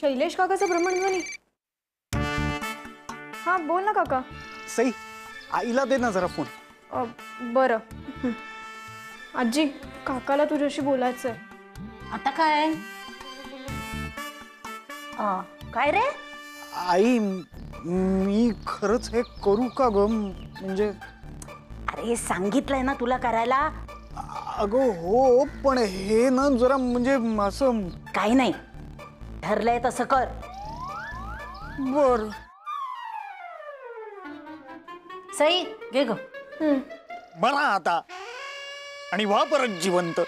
शैलेश काकाचा भ्रमणध्वनी. हा बोल ना काका. सई आईला दे ना जरा फोन. बरं. आजी काकाला तुझ्याशी बोलायचंय. आता काय? काय रे? आई मी खरंच हे करू का ग? म्हणजे अरे सांगितलंय ना तुला करायला. अगं हो, पण हे ना जरा म्हणजे असं काही नाही, ठरलंय तसं कर. बर. सई घे ग. म्हणा आता आणि व्हा परत जिवंत.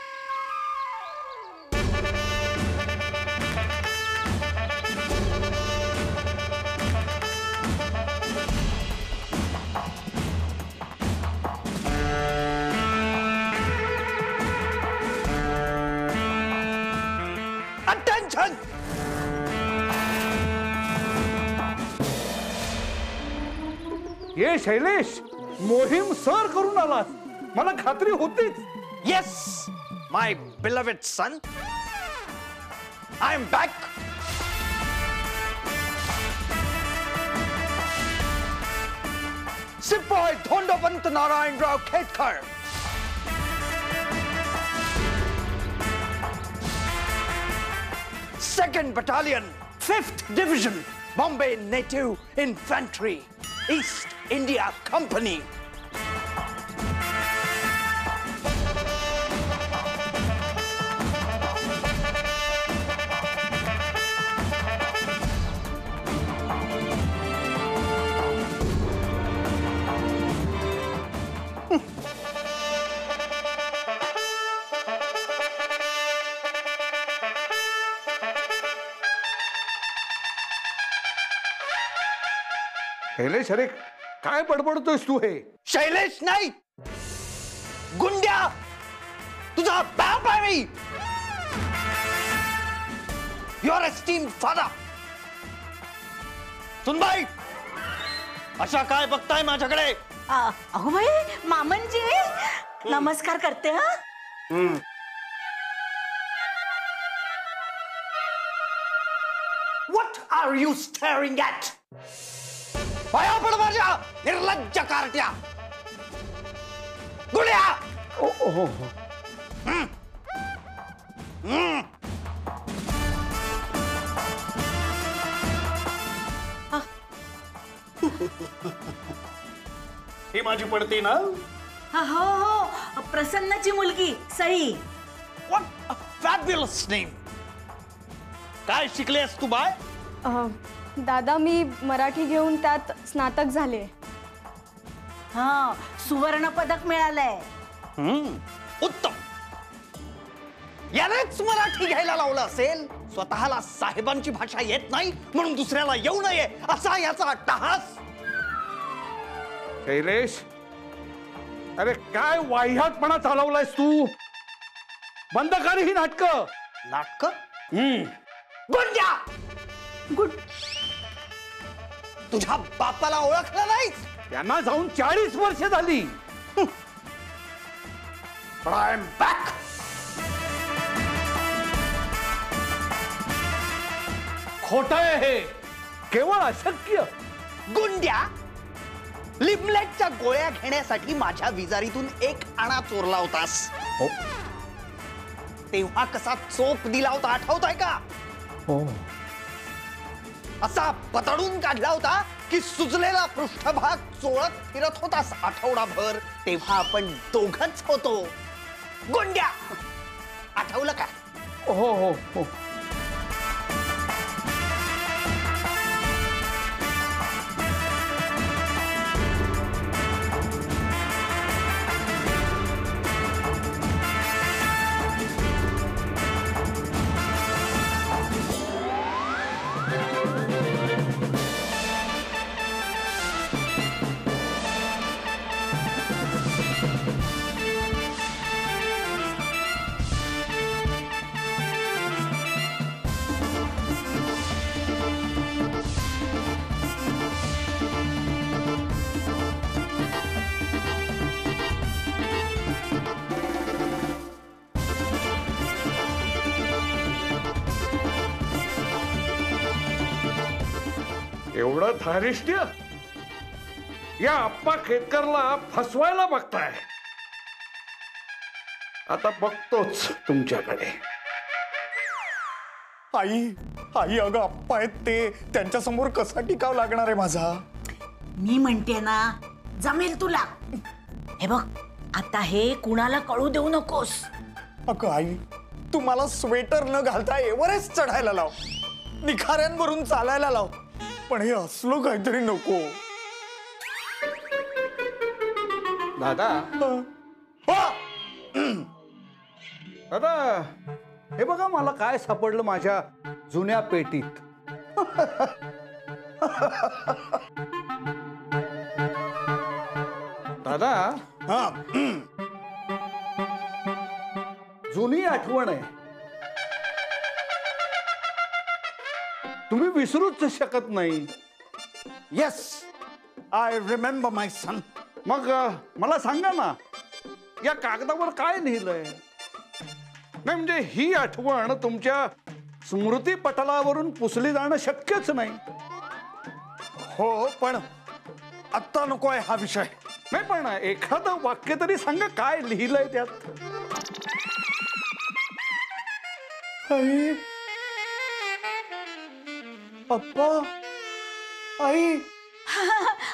अटेन्शन. ये शैलेश, मोहीम सर करून आलास, मला खात्री होतीच. Yes, my beloved son. I am back. Sipoy Dhondopant Narayan Rao Ketkar. Second Battalion, 5th Division, Bombay Native Infantry, East India Company. Shailesh, अरे काय बडबडतोयस तू? हे शैलेश नाही, गुंड्या, तुझा बाप आहे मी. Your esteemed father. सुनबाई, अशा काय बघताय माझ्याकडे? अहो बाई, मामनजी नमस्कार करते. हा What are you staring at? पाया पड माझ्या निर्लज्ज कारट्या. गुंड्या. ही माझी पडती ना? हो हो, प्रसन्नाची मुलगी Sai. What a fabulous name. काय शिकलेस तू बाय? दादा मी मराठी घेऊन त्यात स्नातक झाले. हा, सुवर्ण पदक मिळालंय. उत्तम. यानेच मराठी घ्यायला लावलं असेल. स्वतःला साहेबांची भाषा येत नाही म्हणून दुसऱ्याला येऊ नये असा याचा अट्टहास. शैलेश, अरे काय वाह्यातपणा चालवलायस तू? बंद कर ही नाटकं. नाटक? गुंड्या. गुड. तुझ्या बापाला ओळखलं नाहीस? त्यांना जाऊन 40 वर्ष झाली. But I am back. खोटं आहे हे, केवळ अशक्य. गुंड्या, लिमलेटच्या गोळ्या घेण्यासाठी माझ्या विजारीतून 1 आणा चोरला होतास. तेव्हा कसा चोप दिला होता आठवतोय का? असा पतडून काढला होता की सुजलेला पृष्ठभाग चोळत फिरत होतास आठवडाभर. तेव्हा आपण दोघच होतो. गुंड्या, आठवलं का? हो हो हो. एवढं धारिष्ट्य या आप्पा केतकरला फसवायला बघताय. आता बघतोच तुमच्याकडे. आई आई अगं आप्पा आहेत ते, त्यांच्या समोर कसा टिकाव लागणार आहे माझा. मी म्हणते ना जमेल तुला. हे बघ आता हे कुणाला कळू देऊ नकोस. अगं आई तू मला स्वेटर न घालता एव्हरेस्ट चढायला लाव, निखाऱ्यांवरून चालायला लाव, पण हे असलो काहीतरी नको. दादा दादा हे बघा मला काय सापडलं माझ्या जुन्या पेटीत. दादा हा जुनी आठवण आहे, तुम्ही विसरूच शकत नाही. Yes I remember my son. मग मला सांगा ना या कागदावर काय लिहिलंय. नाही म्हणजे ही आठवण तुमच्या स्मृती पटलावरून पुसली जाणं शक्यच नाही. हो पण आत्ता नको आहे हा विषय. नाही पण एखादं वाक्य तरी सांगा काय लिहिलंय त्यात. आई पप्पा आई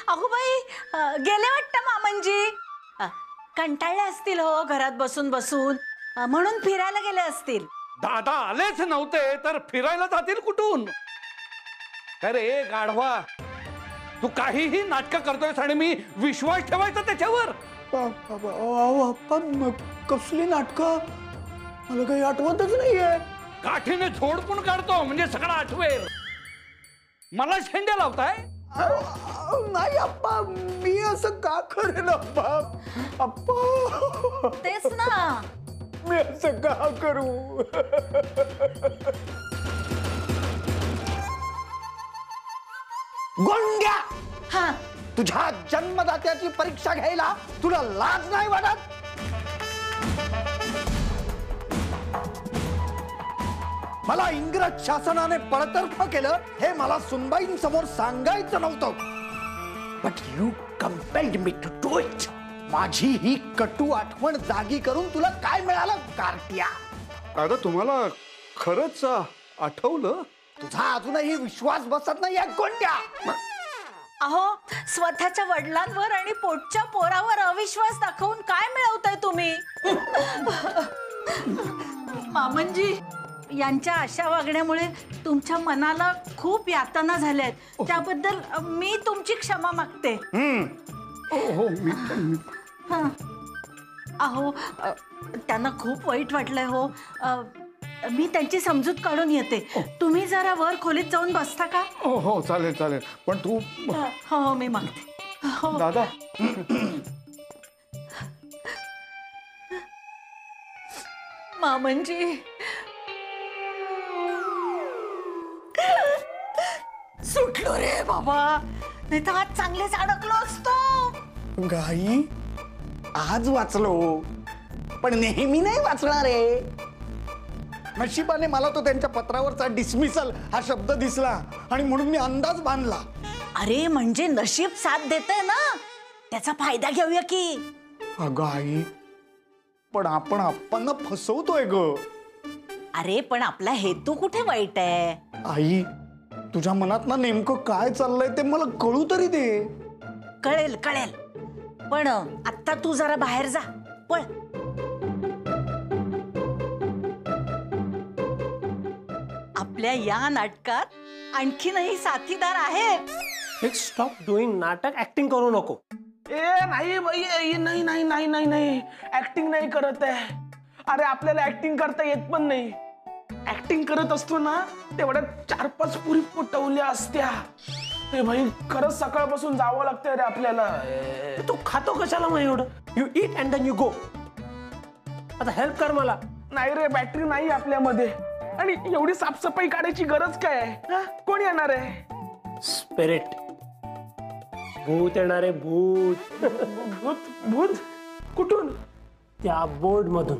अगो बाई गेले वाटतं मामनजी. कंटाळले असतील हो घरात बसून बसून, म्हणून फिरायला गेले असतील. दादा आलेच नव्हते तर फिरायला जातील कुठून. अरे गाढवा तू काहीही नाटक करतोयस आणि मी विश्वास ठेवायचा त्याच्यावर. अप्पा कसली नाटकं, मला काही आठवतच नाहीये. काठीने झोडपून काढतो म्हणजे सगळं आठवेल. मला शेंड्या लावताय. नाही अप्पा मी असं का करेन अप्पा. अप्पा तेच ना मी असं का करू. गोंड्या हा तुझ्या जन्मदात्याची परीक्षा घ्यायला तुला लाज नाही वाटत. मला इंग्रज शासनाने बडतर्फ केलं हे मला सुनबाईंसमोर सांगायचं नव्हतं. But you compelled me to do it. माझी ही कटू आठवण जागी करून तुला काय मिळालं कार्ट्या. दादा तुम्हाला खरंच आठवलं. तुझा अजूनही विश्वास बसत नाही या गोंड्या. अहो स्वतःच्या वडिलांवर आणि पोटच्या पोरावर अविश्वास दाखवून काय मिळवताय तुम्ही. मामनजी यांच्या अशा वागण्यामुळे तुमच्या मनाला खूप यातना झाल्यात. त्याबद्दल मी तुमची क्षमा मागते. हो मी हं. अहो त्यांना खूप वाईट वाटलंय हो. मी त्यांची समजूत काढून येते. तुम्ही जरा वर खोलीत जाऊन बसता का. हो हो चालेल चालेल पण तू हो हो मी मागते. हो दादा मामनजी सुटलो रे बाबा, नाही तर आज चांगलेच अडकलो असतो. गाई आज वाचलो पण नेहमी नाही वाचणार आहे. नशिबाने मला तो त्यांच्या पत्रावरचा डिसमिसल हा शब्द दिसला आणि म्हणून मी अंदाज बांधला. अरे म्हणजे नशीब साथ देतंय ना, त्याचा फायदा घेऊया की. अगं आई पण आपण आप्पांना फसवतोय ग. अरे पण आपला हेतू कुठे वाईट आहे. आई तुझ्या मनात ना नेमकं काय चाललंय ते मला कळू तरी दे. कळेल कळेल पण आता तू जरा बाहेर जा पळ. आपल्या या नाटकात आणखीनही साथीदार आहेत. स्टॉप डुईंग नाटक ऍक्टिंग करू नको. ए नाही बाई नाही नाही नाही नाही नाही ऍक्टिंग नाही करत आहे. अरे आपल्याला ऍक्टिंग करता येत पण नाही. ऍक्टिंग करत असतो ना तेवढ्या 4-5 पुरी पटवल्या असत्या. ए भाई खरंच सकाळपासून जावं लागतंय रे आपल्याला. तू खातो कशाला मग एवढं. You eat and then you go. आता हेल्प कर मला. नाही रे बॅटरी नाही आपल्यामध्ये आणि एवढी साफसफाई काढायची गरज काय आहे. हा? कोण येणार आहे. स्पिरिट भूत येणारे भूत. भूत भूत कुठून. त्या बोर्ड मधून.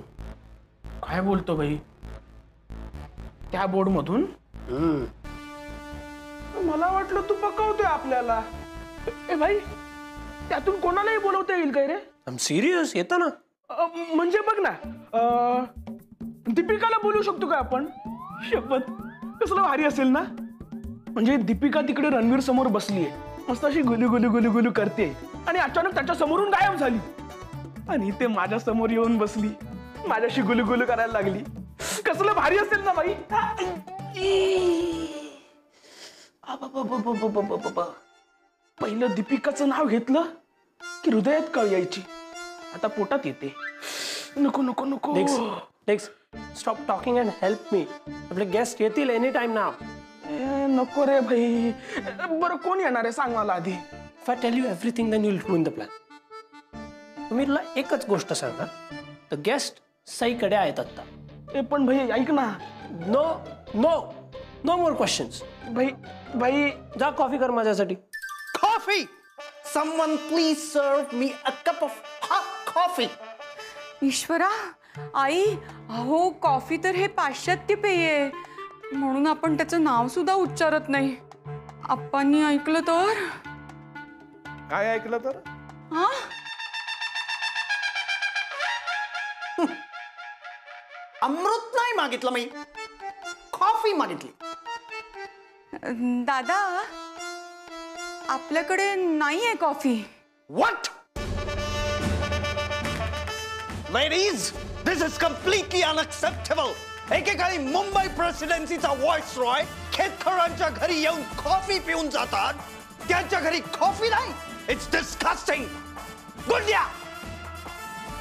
काय बोलतो भाई त्या बोर्ड मधून. मला वाटलं तू पकवतोय आपल्याला. ए भाई, त्यातून कोणालाही बोलवता येईल काय रे? I'm serious, येतं ना. म्हणजे बघ ना, दीपिकाला बोलू शकतो का आपण? शपथ, कसलं भारी असेल ना. म्हणजे दीपिका तिकडे रणवीर समोर बसलीये, मस्त अशी गुलू गुलू गुलू गुलू करते आणि अचानक त्याच्या समोरून गायब झाली आणि ते माझ्या समोर येऊन बसली, माझ्याशी गुलू गुलू करायला लागली. कसलं भारी असेल ना बाई. पहिलं दीपिकाचं नाव घेतलं की हृदयात कळ यायची, आता पोटात येते. नको नको नको. Next stop talking and help me. आपले गेस्ट येतील एनी टाइम नाव. नको रे भाई. बरं कोण येणार आहे सांग मला आधी. If I tell you everything, then you'll ruin the plan. मी तुला एकच गोष्ट सांगणार, द गेस्ट सईकडे आहेत आता. पण भाई ऐक ना. नो नो नो मोर क्वेश्चन्स. भाई भाई जा कॉफी कर माझ्यासाठी. Coffee! Someone please serve me a cup of hot coffee. ईश्वरा, आई, अहो कॉफी तर हे पाश्चात्य पेय आहे, म्हणून आपण त्याचं नाव सुद्धा उच्चारत नाही. आप्पांनी ऐकलं तर? काय ऐकलं तर? हा? अमृत नाही मागितलं मी, कॉफी मागितली. दादा, आपल्याकडे नाहीये coffee. What? Ladies, this is completely unacceptable. एकेकाळी मुंबई प्रेसिडेन्सीचा व्हॉइस रॉय खेतकरांच्या घरी येऊन कॉफी पिऊन जातात, त्यांच्या घरी कॉफी नाही. It's disgusting. गुंड्या,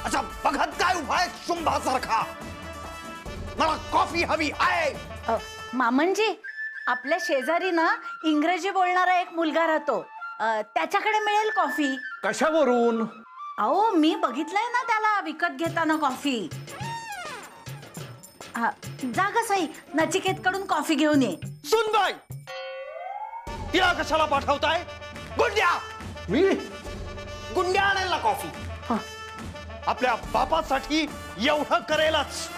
अच्छा बघत काय उभा आहे शुंभासारखा? मला कॉफी हवी आहे. मामनजी, आपल्या शेजारी ना इंग्रजी बोलणारा एक मुलगा राहतो, त्याच्याकडे मिळेल कॉफी. कशावरून? अहो मी बघितलंय ना त्याला विकत घेताना कॉफी. जा ग साई, नचिकेतकडून कॉफी घेऊन ये. सुनबाई, तिला कशाला पाठवताय? गुंड्या, मी गुंड्या आणायला कॉफी. आपल्या बापासाठी एवढं करेलच.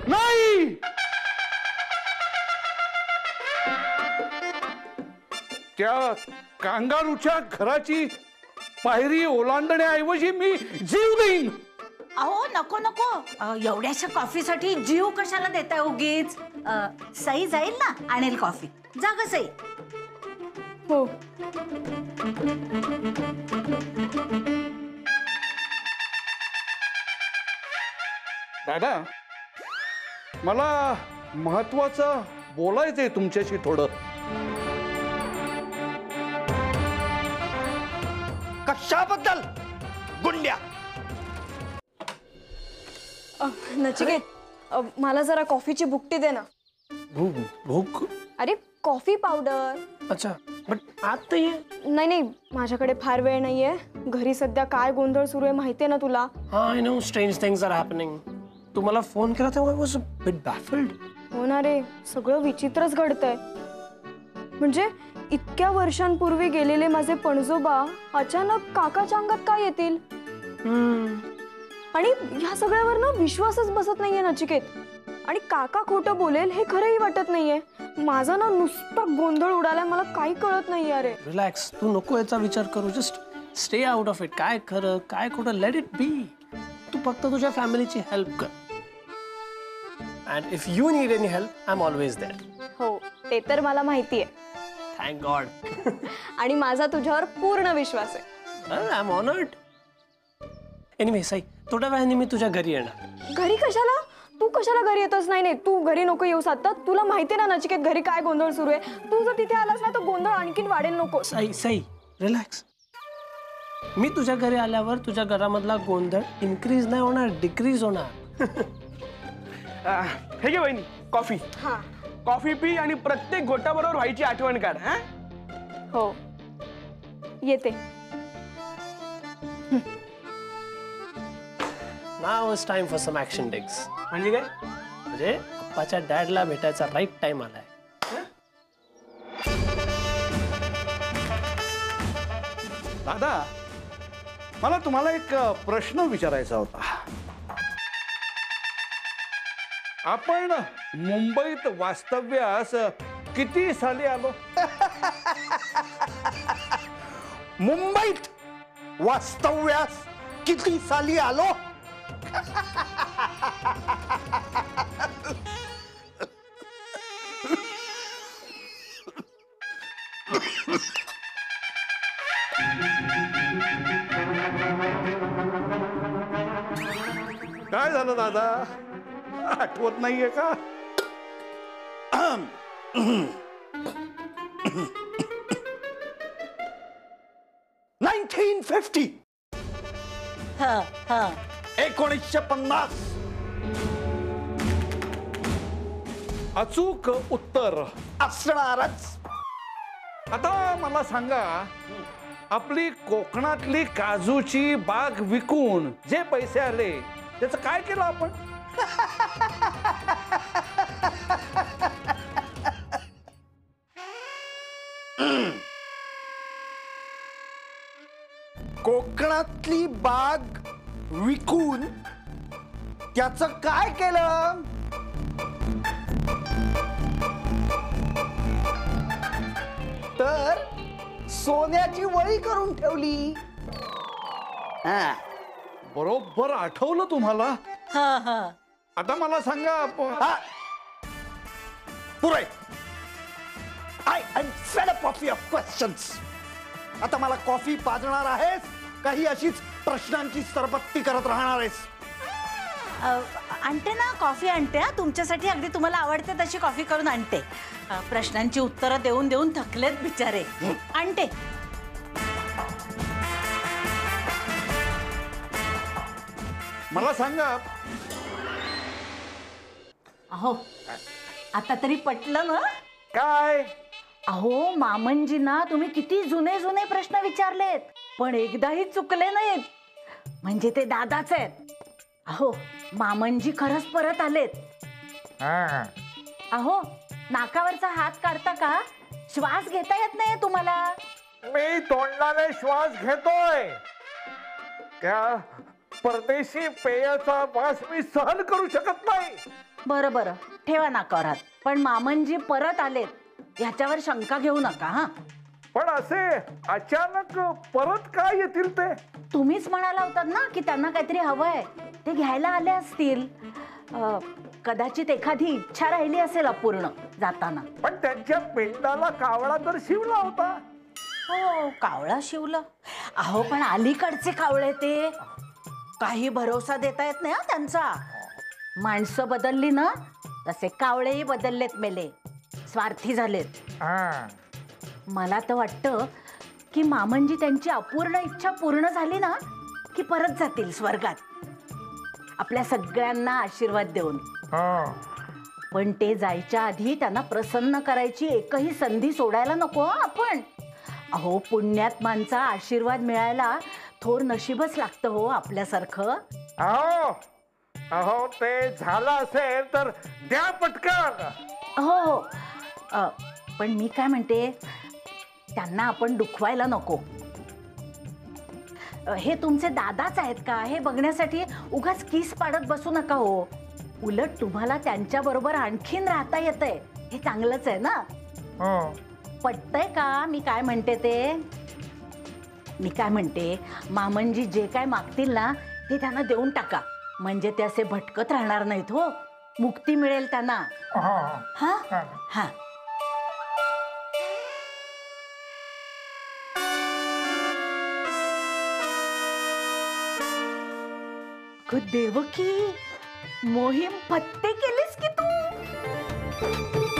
नाही, त्या कांगारूच्या घराची पायरी ओलांडण्याऐवजी मी जीव देईन. अहो नको नको, एवढ्याशा कॉफीसाठी जीव कशाला देताय उगीच. सई जाईल ना, आणेल कॉफी. जा ग सई. हो. दादा, मला महत्वाचं बोलायचंय तुमच्याशी थोडं. कशाबद्दल? गुंड्या, नचिकेत, मला जरा कॉफीची बुकटी दे ना. भूक? अरे कॉफी पावडर. अच्छा, बट आता ये. नाही नाही, माझ्याकडे फार वेळ नाहीये. घरी सध्या काय गोंधळ सुरू आहे माहितीये ना तुला. I know strange things are happening. तू मला फोन केला तेव्हा I was a bit baffled. हो ना रे, सगळं विचित्रच घडतंय. म्हणजे इतक्या वर्षांपूर्वी गेलेले माझे पणजोबा अचानक काकाच्या अंगात काय येतील? आणि ह्या सगळ्यावर ना विश्वासच बसत नाहीये नचिकेत. आणि काका खोटं बोलेल हे खरंही वाटत नाहीये. माझा ना नुसता गोंधळ उडालाय, मला काही कळत नाहीये. अरे रिलॅक्स, तू नको याचा विचार करू. Just stay out of it. काय खरं काय खोटं, लेट इट बी. तू फक्त तुझ्या फॅमिलीची हेल्प कर. And if you need any help, I am always there. हो, ते तर मला माहितीये. Thank God. आणि माझा तुझ्यावर पूर्ण विश्वास आहे. I am honoured. Anyway Sai, थोड्या वेळाने मी तुझ्या घरी येणार. घरी कशाला? तू कशाला घरी येतोस? नाही नाही, तू घरी नको येऊस आता. तुला माहिती ना नचिकेत घरी काय गोंधळ सुरू आहे. तू जर तिथे आलास ना तर गोंधळ आणखीन वाढेल. नको. साई साई रिलॅक्स. मी तुझ्या घरी आल्यावर तुझ्या घरामधला गोंधळ इन्क्रीज नाही होणार, डिक्रीज होणार. हे घे वहिनी कॉफी. हा. कॉफी पी आणि प्रत्येक घोटाबरोबर व्हायची आठवण काढ. हो, येते. Now it's time for some action digs. म्हणजे काय? म्हणजे अप्पाच्या डॅडला भेटायचा राईट टाइम आलाय. दादा, मला तुम्हाला एक प्रश्न विचारायचा होता. आपण मुंबईत वास्तव्यास किती साली आलो? मुंबईत वास्तव्यास किती साली आलो? काय झालं दादा, आठवत नाहीये का? 1950. हा हा 1950. अचूक उत्तर. असणारच. आता मला सांगा, आपली कोकणातली काजूची बाग विकून जे पैसे आले त्याचं काय केलं आपण? कोकणातली बाग विकून त्याचं काय केलं? तर सोन्याची वळी करून ठेवली. हा. बरोबर आठवलं तुम्हाला. हा हा आता मला सांगा आपण. हा. पुरे. I am fed up of your questions. आता मला कॉफी पाजणार आहेस, काही अशीच प्रश्नांची सरबत्ती करत राहणार आहेस? आणते ना, कॉफी आणते. हा, तुमच्यासाठी अगदी तुम्हाला आवडते तशी कॉफी करून आणते. प्रश्नांची उत्तरं देऊन देऊन थकलेत बिचारे. आणते. मला सांगा. अहो, आता तरी पटलं ना? काय? अहो, मामनजींना तुम्ही किती जुने जुने प्रश्न विचारलेत, पण एकदाही चुकले नाहीत. म्हणजे ते दादाच आहेत. अहो, मामनजी खरंच परत आलेत. अहो, नाकावरचा हात काढता का? श्वास घेता येत नाही तुम्हाला? मी तोंडाने श्वास घेतोय. त्या परदेशी पेयाचा वास मी सहन करू शकत नाही. बरं बरं, ठेवा नाकावर हात. पण मामनजी परत आलेत ह्याच्यावर शंका घेऊ नका. हा, पण असे अचानक परत काय येतील ते? तुम्हीच म्हणाला होतात ना की त्यांना काहीतरी हवंय, ते घ्यायला आले असतील. कदाचित एखादी इच्छा राहिली असेल अपूर्ण जाताना. पण त्यांच्या पिंडाला कावळा तर शिवला होता. हो, कावळा शिवलं. अहो, पण अलीकडचे कावळे ते, काही भरोसा देता येत नाही हा त्यांचा. माणसं बदलली ना तसे कावळेही बदललेत मेले, स्वार्थी झालेत. मला तर वाटतं की मामनजी त्यांची अपूर्ण इच्छा पूर्ण झाली ना की परत जातील स्वर्गात, आपल्या सगळ्यांना आशीर्वाद देऊन. पण ते जायच्या आधी त्यांना प्रसन्न करायची एकही संधी सोडायला नको आपण. अहो, पुण्यात्मांचा आशीर्वाद मिळायला थोर नशीबच लागतं हो आपल्यासारखं. अहो अहो, ते झालं असेल तर द्या पटकन. हो हो, पण मी काय म्हणते, त्यांना आपण दुखवायला नको. हे तुमचे दादाच आहेत का हे बघण्यासाठी उगाच किस पाडत बसू नका हो. उलट तुम्हाला त्यांच्या बरोबर आणखीन राहता येतंय, हे चांगलंच आहे ना. पटतंय का मी काय म्हणते ते? मी काय म्हणते, मामनजी जे काय मागतील ना ते त्यांना देऊन टाका, म्हणजे ते असे भटकत राहणार नाहीत हो. मुक्ती मिळेल त्यांना. हा हा. देवकी, मोहीम फत्ते केलीस की तू.